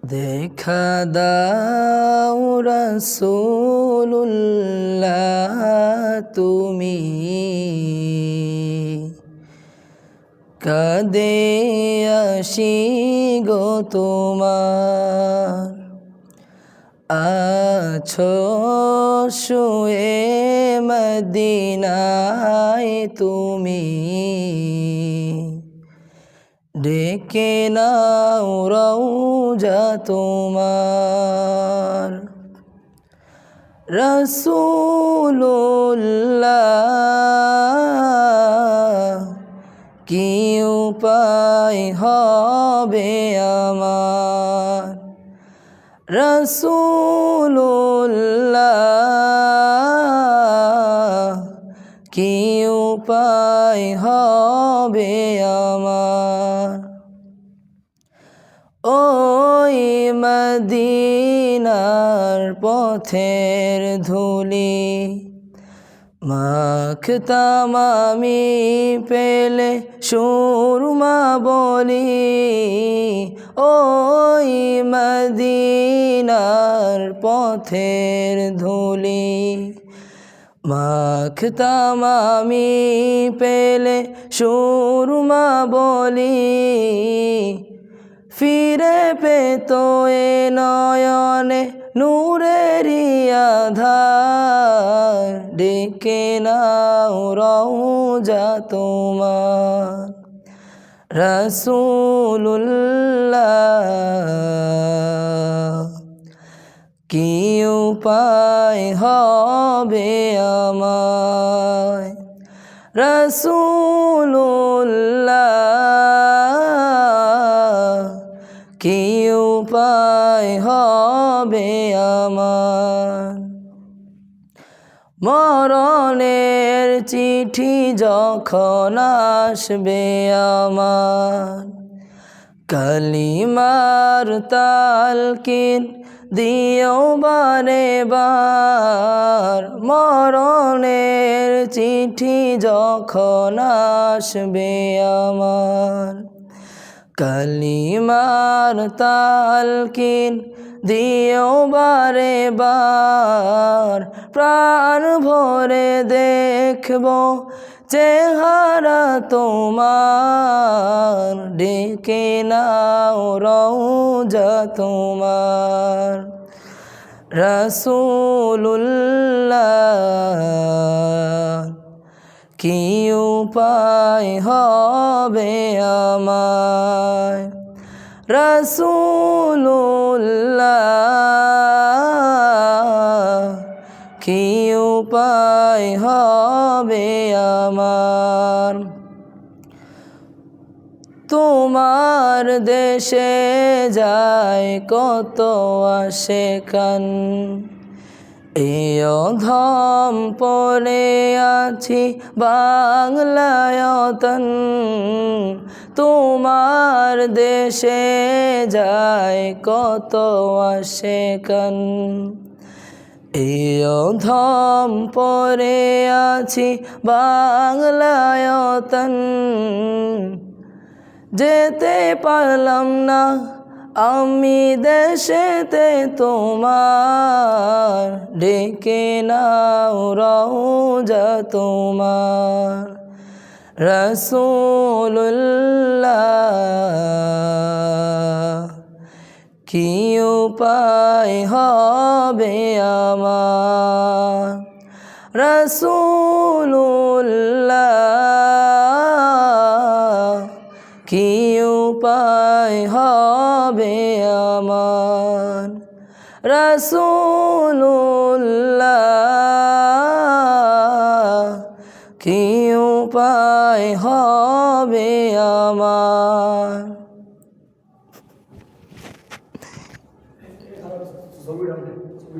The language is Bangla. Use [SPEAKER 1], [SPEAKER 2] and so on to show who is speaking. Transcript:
[SPEAKER 1] দেখা দাও রাসূলুল্লাহ তুমি কাঁদে আসি গো তোমার আছো শুয়ে মদিনায় তুমি ডেকে নাও রওজা তোমার রাসূলুল্লাহ কি উপায় হবে আমার রাসূলুল্লাহ কি উপায় হবে আমার ওই মদিনার পথের ধুলি মাখতাম আমি পেলে সুরমা বলি ওই মদিনার পথের ধুলি মাখতাম আমি পেলে সুরমা বলি ফিরে পেত এ নয়নে নূরেরি আধার ডেকে নাও রওজা তোমার রাসূলুল্লাহ কি উপায় হবে আমায় রাসূলুল্লাহ কি উপায় হবে আমার মরণের চিঠি যখন আসবে আমার কালিমার তালকিন দিও বারে বার মরণের চিঠি যখন আসবে আমার কালিমার তালকিন দিও বারে বার প্রাণ ভরে দেখব চেহারা তোমার ডেকে নাও রওজা তোমার রাসূলুল্লাহ কি উপায় হবে আমায় রাসূলুল্লাহ কি উপায় হবে আমার তোমার দেশে যায় কত আশেকান এই অধম পড়ে আছি বাংলায় তন তোমার দেশে যায় কত আশেকান এই অধম পড়ে আছি বাংলায় তন যেতে পারলাম না আমি দেশেতে তোমার ডেকে নাও রওজা তোমার রাসূলুল্লাহ কি উপায় হবে আমার রাসূলুল্লাহ কি উপায় হবে আমার রাসূলুল্লাহ কি উপায় হবে আমার।